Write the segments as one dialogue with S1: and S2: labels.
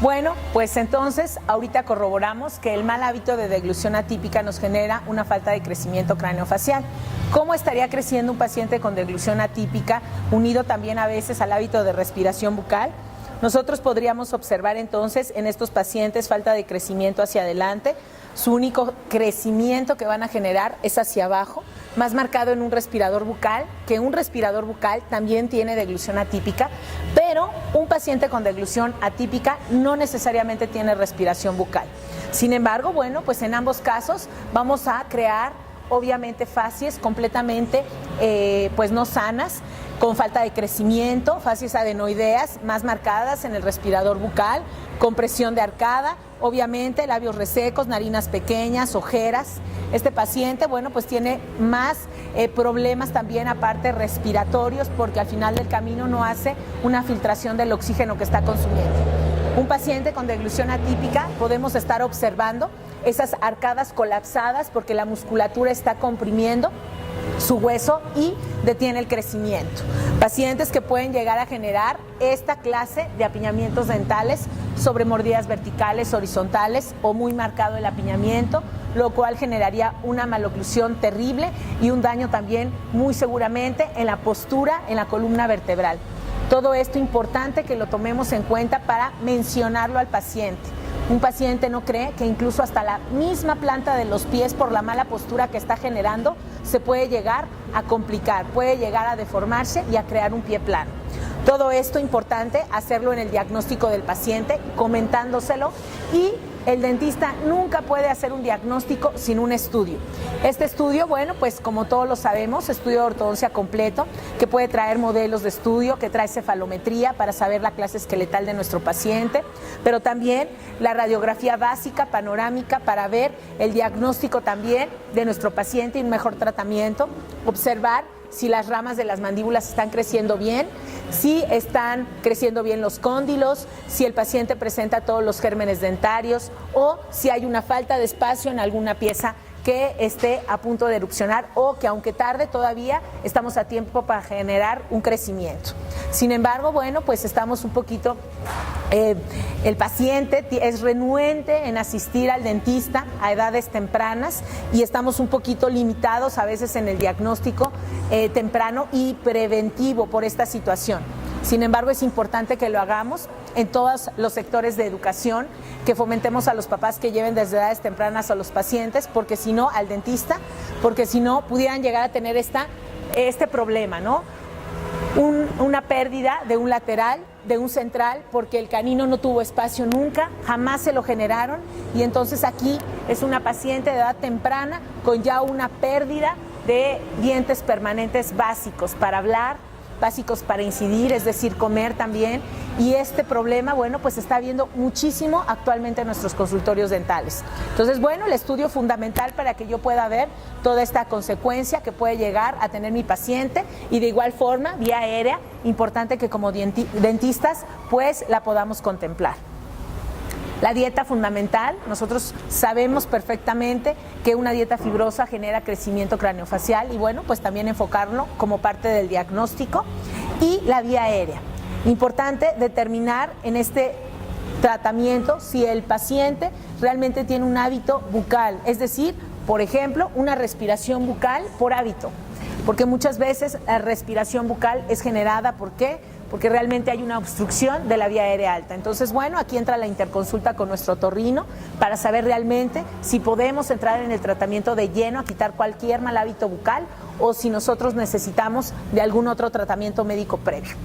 S1: Bueno, pues entonces ahorita corroboramos que el mal hábito de deglución atípica nos genera una falta de crecimiento craneofacial. ¿Cómo estaría creciendo un paciente con deglución atípica, unido también a veces al hábito de respiración bucal? Nosotros podríamos observar entonces en estos pacientes falta de crecimiento hacia adelante. Su único crecimiento que van a generar es hacia abajo, más marcado en un respirador bucal, que un respirador bucal también tiene deglución atípica, pero un paciente con deglución atípica no necesariamente tiene respiración bucal. Sin embargo, bueno, pues en ambos casos vamos a crear obviamente facies completamente pues no sanas, con falta de crecimiento, facies adenoideas más marcadas en el respirador bucal, compresión de arcada, obviamente labios resecos, narinas pequeñas, ojeras. Este paciente, bueno, pues tiene más problemas también aparte respiratorios, porque al final del camino no hace una filtración del oxígeno que está consumiendo. Un paciente con deglución atípica podemos estar observando esas arcadas colapsadas porque la musculatura está comprimiendo su hueso y detiene el crecimiento. Pacientes que pueden llegar a generar esta clase de apiñamientos dentales sobre mordidas verticales, horizontales o muy marcado el apiñamiento, lo cual generaría una maloclusión terrible y un daño también muy seguramente en la postura, en la columna vertebral. Todo esto importante que lo tomemos en cuenta para mencionarlo al paciente. Un paciente no cree que incluso hasta la misma planta de los pies, por la mala postura que está generando, se puede llegar a complicar, puede llegar a deformarse y a crear un pie plano. Todo esto importante hacerlo en el diagnóstico del paciente, comentándoselo, y el dentista nunca puede hacer un diagnóstico sin un estudio. Este estudio, bueno, pues como todos lo sabemos, estudio de ortodoncia completo, que puede traer modelos de estudio, que trae cefalometría para saber la clase esqueletal de nuestro paciente, pero también la radiografía básica, panorámica, para ver el diagnóstico también de nuestro paciente y un mejor tratamiento, observar si las ramas de las mandíbulas están creciendo bien, si están creciendo bien los cóndilos, si el paciente presenta todos los gérmenes dentarios o si hay una falta de espacio en alguna pieza que esté a punto de erupcionar o que aunque tarde todavía estamos a tiempo para generar un crecimiento. Sin embargo, bueno, pues estamos un poquito, el paciente es renuente en asistir al dentista a edades tempranas y estamos un poquito limitados a veces en el diagnóstico temprano y preventivo por esta situación. Sin embargo, es importante que lo hagamos en todos los sectores de educación, que fomentemos a los papás que lleven desde edades tempranas a los pacientes, porque si no, al dentista, porque si no, pudieran llegar a tener este problema, ¿no? Una pérdida de un lateral, de un central, porque el canino no tuvo espacio nunca, jamás se lo generaron, y entonces aquí es una paciente de edad temprana con ya una pérdida de dientes permanentes básicos para hablar, básicos para incidir, es decir, comer también, y este problema, bueno, pues está habiendo muchísimo actualmente en nuestros consultorios dentales. Entonces, bueno, el estudio fundamental para que yo pueda ver toda esta consecuencia que puede llegar a tener mi paciente, y de igual forma, vía aérea, importante que como dentistas, pues la podamos contemplar. La dieta fundamental, nosotros sabemos perfectamente que una dieta fibrosa genera crecimiento craneofacial y bueno, pues también enfocarlo como parte del diagnóstico. Y la vía aérea, importante determinar en este tratamiento si el paciente realmente tiene un hábito bucal, es decir, por ejemplo, una respiración bucal por hábito, porque muchas veces la respiración bucal es generada, ¿por qué? Porque realmente hay una obstrucción de la vía aérea alta. Entonces, bueno, aquí entra la interconsulta con nuestro otorrino para saber realmente si podemos entrar en el tratamiento de lleno a quitar cualquier mal hábito bucal o si nosotros necesitamos de algún otro tratamiento médico previo.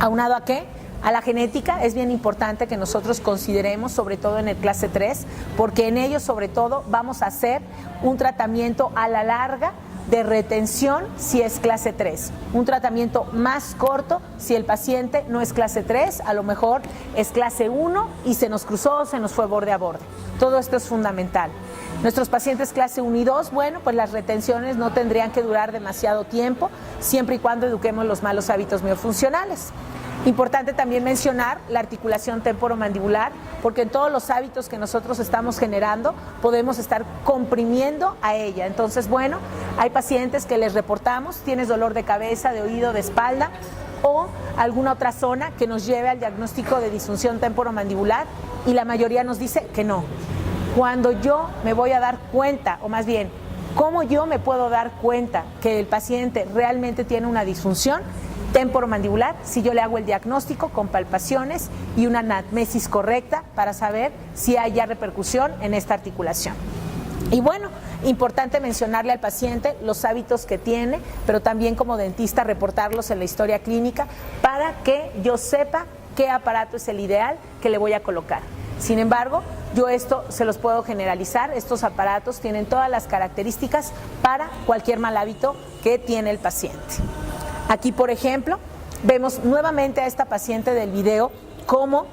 S1: ¿Aunado a qué? A la genética es bien importante que nosotros consideremos, sobre todo en el clase 3, porque en ello sobre todo vamos a hacer un tratamiento a la larga de retención si es clase 3, un tratamiento más corto si el paciente no es clase 3, a lo mejor es clase 1 y se nos cruzó, se nos fue borde a borde. Todo esto es fundamental. Nuestros pacientes clase 1 y 2, bueno, pues las retenciones no tendrían que durar demasiado tiempo, siempre y cuando eduquemos los malos hábitos miofuncionales. Importante también mencionar la articulación temporomandibular, porque en todos los hábitos que nosotros estamos generando podemos estar comprimiendo a ella. Entonces, bueno, hay pacientes que les reportamos, tienes dolor de cabeza, de oído, de espalda, o alguna otra zona que nos lleve al diagnóstico de disfunción temporomandibular, y la mayoría nos dice que no. Cuando yo me voy a dar cuenta, o más bien, ¿cómo yo me puedo dar cuenta que el paciente realmente tiene una disfunción temporomandibular? Si yo le hago el diagnóstico con palpaciones y una anamnesis correcta para saber si hay ya repercusión en esta articulación. Y bueno, importante mencionarle al paciente los hábitos que tiene, pero también como dentista reportarlos en la historia clínica para que yo sepa qué aparato es el ideal que le voy a colocar. Sin embargo, yo esto se los puedo generalizar. Estos aparatos tienen todas las características para cualquier mal hábito que tiene el paciente. Aquí, por ejemplo, vemos nuevamente a esta paciente del video cómo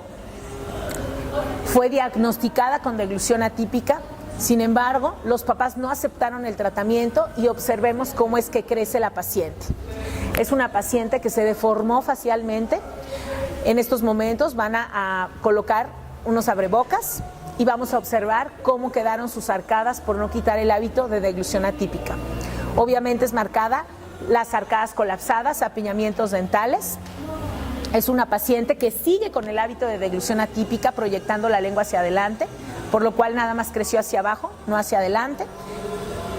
S1: fue diagnosticada con deglución atípica. Sin embargo, los papás no aceptaron el tratamiento y observemos cómo es que crece la paciente. Es una paciente que se deformó facialmente. En estos momentos van a colocar unos abrebocas y vamos a observar cómo quedaron sus arcadas por no quitar el hábito de deglución atípica. Obviamente es marcada las arcadas colapsadas, apiñamientos dentales. Es una paciente que sigue con el hábito de deglución atípica, proyectando la lengua hacia adelante, por lo cual nada más creció hacia abajo, no hacia adelante.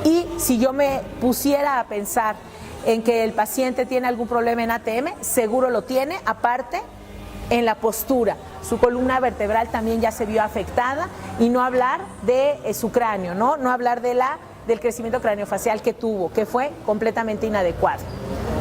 S1: Y si yo me pusiera a pensar en que el paciente tiene algún problema en ATM, seguro lo tiene, aparte en la postura. Su columna vertebral también ya se vio afectada, y no hablar de su cráneo, no hablar del crecimiento craneofacial que tuvo, que fue completamente inadecuado.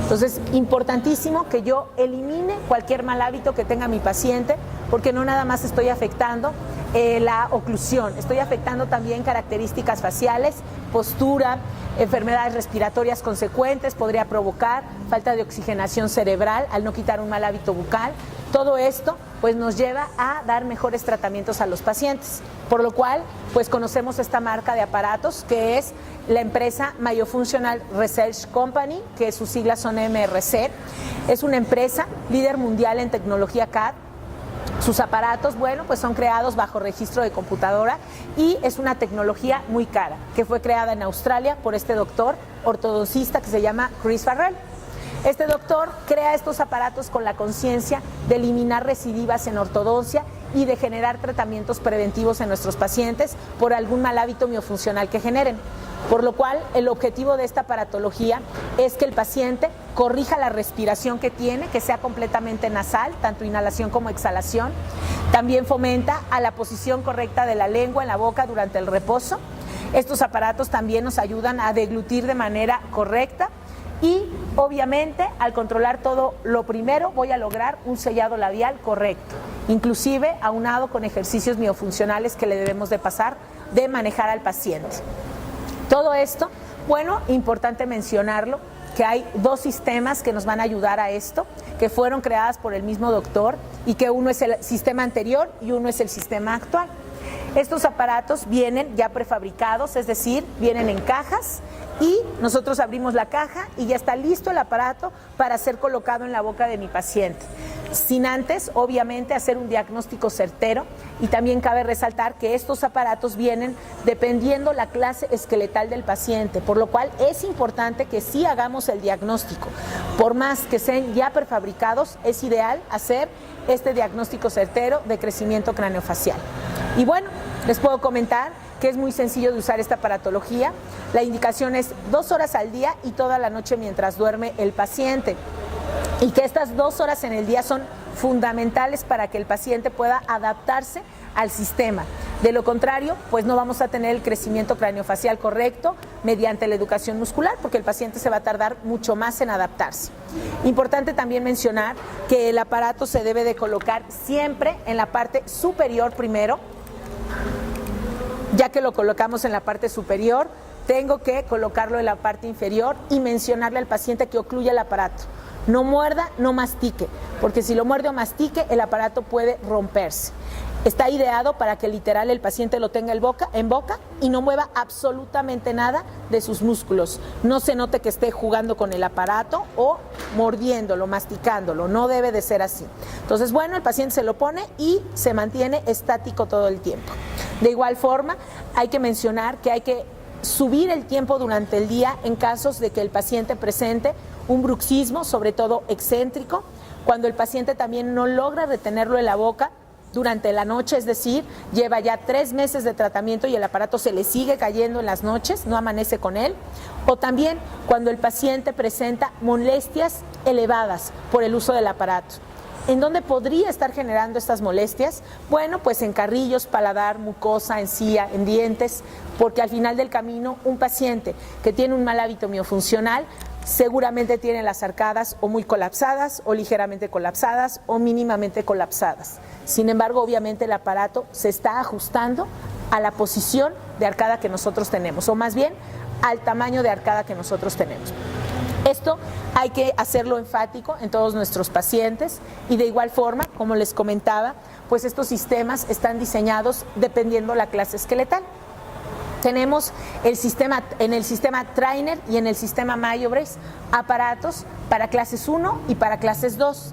S1: Entonces, importantísimo que yo elimine cualquier mal hábito que tenga mi paciente, porque no nada más estoy afectando la oclusión, estoy afectando también características faciales, postura, enfermedades respiratorias consecuentes, podría provocar falta de oxigenación cerebral al no quitar un mal hábito bucal. Todo esto pues nos lleva a dar mejores tratamientos a los pacientes, por lo cual pues conocemos esta marca de aparatos que es la empresa Myofunctional Research Company, que sus siglas son MRC. Es una empresa líder mundial en tecnología CAD. Sus aparatos, bueno, pues son creados bajo registro de computadora y es una tecnología muy cara, que fue creada en Australia por este doctor ortodoncista que se llama Chris Farrell. Este doctor crea estos aparatos con la conciencia de eliminar recidivas en ortodoncia y de generar tratamientos preventivos en nuestros pacientes por algún mal hábito miofuncional que generen. Por lo cual, el objetivo de esta aparatología es que el paciente corrija la respiración que tiene, que sea completamente nasal, tanto inhalación como exhalación. También fomenta a la posición correcta de la lengua en la boca durante el reposo. Estos aparatos también nos ayudan a deglutir de manera correcta. Y obviamente al controlar todo lo primero voy a lograr un sellado labial correcto, inclusive aunado con ejercicios miofuncionales que le debemos de pasar de manejar al paciente. Todo esto, bueno, importante mencionarlo, que hay dos sistemas que nos van a ayudar a esto, que fueron creadas por el mismo doctor y que uno es el sistema anterior y uno es el sistema actual. Estos aparatos vienen ya prefabricados, es decir, vienen en cajas y nosotros abrimos la caja y ya está listo el aparato para ser colocado en la boca de mi paciente. Sin antes, obviamente, hacer un diagnóstico certero, y también cabe resaltar que estos aparatos vienen dependiendo la clase esqueletal del paciente, por lo cual es importante que sí hagamos el diagnóstico. Por más que sean ya prefabricados, es ideal hacer este diagnóstico certero de crecimiento craneofacial. Y bueno, les puedo comentar que es muy sencillo de usar esta aparatología. La indicación es 2 horas al día y toda la noche mientras duerme el paciente. Y que estas 2 horas en el día son fundamentales para que el paciente pueda adaptarse al sistema. De lo contrario, pues no vamos a tener el crecimiento craneofacial correcto mediante la educación muscular, porque el paciente se va a tardar mucho más en adaptarse. Importante también mencionar que el aparato se debe de colocar siempre en la parte superior primero. Ya que lo colocamos en la parte superior, tengo que colocarlo en la parte inferior y mencionarle al paciente que ocluya el aparato. No muerda, no mastique, porque si lo muerde o mastique, el aparato puede romperse. Está ideado para que literal el paciente lo tenga en boca y no mueva absolutamente nada de sus músculos. No se note que esté jugando con el aparato o mordiéndolo, masticándolo. No debe de ser así. Entonces, bueno, el paciente se lo pone y se mantiene estático todo el tiempo. De igual forma, hay que mencionar que hay que subir el tiempo durante el día en casos de que el paciente presente un bruxismo, sobre todo excéntrico, cuando el paciente también no logra retenerlo en la boca durante la noche, es decir, lleva ya 3 meses de tratamiento y el aparato se le sigue cayendo en las noches, no amanece con él, o también cuando el paciente presenta molestias elevadas por el uso del aparato. ¿En dónde podría estar generando estas molestias? Bueno, pues en carrillos, paladar, mucosa, encía, en dientes, porque al final del camino un paciente que tiene un mal hábito miofuncional seguramente tiene las arcadas o muy colapsadas o ligeramente colapsadas o mínimamente colapsadas. Sin embargo, obviamente el aparato se está ajustando a la posición de arcada que nosotros tenemos, o más bien al tamaño de arcada que nosotros tenemos. Esto hay que hacerlo enfático en todos nuestros pacientes y de igual forma, como les comentaba, pues estos sistemas están diseñados dependiendo la clase esqueletal. Tenemos en el sistema Trainer y en el sistema MyoBrace aparatos para clases 1 y para clases 2.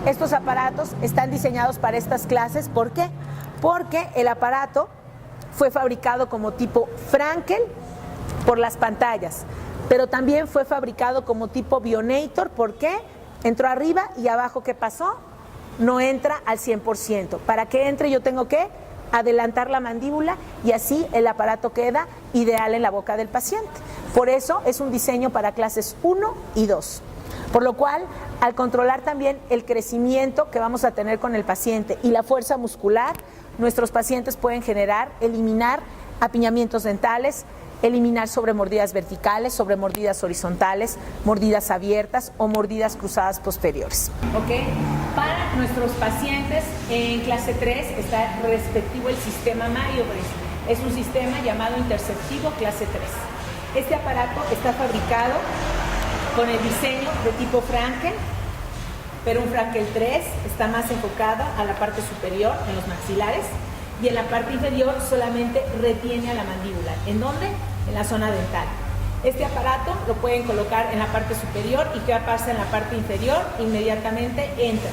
S1: Estos aparatos están diseñados para estas clases. ¿Por qué? Porque el aparato fue fabricado como tipo Frankel por las pantallas, pero también fue fabricado como tipo Bionator. ¿Por qué? Entró arriba y abajo, ¿qué pasó? No entra al 100%. Para que entre yo tengo que adelantar la mandíbula y así el aparato queda ideal en la boca del paciente. Por eso es un diseño para clases 1 y 2. Por lo cual, al controlar también el crecimiento que vamos a tener con el paciente y la fuerza muscular, nuestros pacientes pueden eliminar apiñamientos dentales, eliminar sobremordidas verticales, sobremordidas horizontales, mordidas abiertas o mordidas cruzadas posteriores. ¿Ok? Para nuestros pacientes en clase 3 está respectivo el sistema MyoBrace. Es un sistema llamado interceptivo clase 3. Este aparato está fabricado con el diseño de tipo Frankel, pero un Frankel 3 está más enfocado a la parte superior, en los maxilares, y en la parte inferior solamente retiene a la mandíbula. ¿En dónde? En la zona dental. Este aparato lo pueden colocar en la parte superior y ¿qué pasa en la parte inferior? Inmediatamente entra.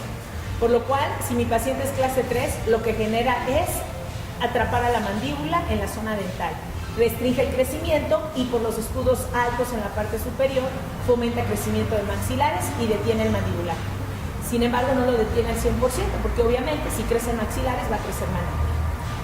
S1: Por lo cual, si mi paciente es clase 3, lo que genera es atrapar a la mandíbula en la zona dental. Restringe el crecimiento y por los escudos altos en la parte superior fomenta el crecimiento de maxilares y detiene el mandibular. Sin embargo, no lo detiene al 100%, porque obviamente si crecen maxilares va a crecer mandíbula.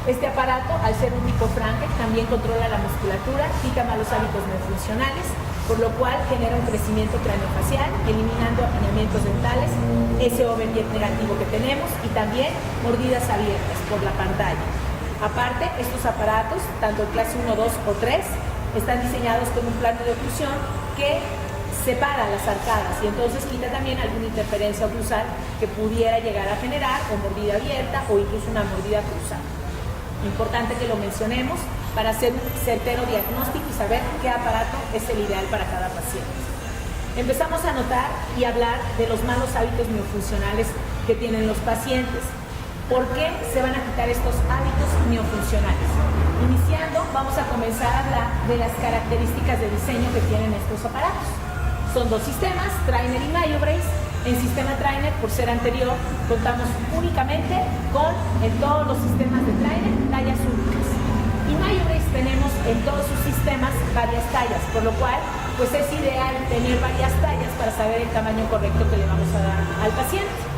S1: Este aparato, al ser un tipo Frankel, también controla la musculatura, quita malos hábitos miofuncionales, por lo cual genera un crecimiento craneofacial, eliminando apiñamientos dentales, ese overjet negativo que tenemos y también mordidas abiertas por la pantalla. Aparte, estos aparatos, tanto en clase 1, 2 o 3, están diseñados con un plano de oclusión que separa las arcadas y entonces quita también alguna interferencia oclusal que pudiera llegar a generar o mordida abierta o incluso una mordida cruzada. Importante que lo mencionemos para hacer un certero diagnóstico y saber qué aparato es el ideal para cada paciente. Empezamos a notar y hablar de los malos hábitos miofuncionales que tienen los pacientes. ¿Por qué se van a quitar estos hábitos miofuncionales? Iniciando, vamos a comenzar a hablar de las características de diseño que tienen estos aparatos. Son 2 sistemas, Trainer y MyoBrace. En sistema Trainer, por ser anterior, contamos únicamente con, en todos los sistemas de Trainer, tallas únicas. Y MyoBrace tenemos en todos sus sistemas varias tallas, por lo cual pues es ideal tener varias tallas para saber el tamaño correcto que le vamos a dar al paciente.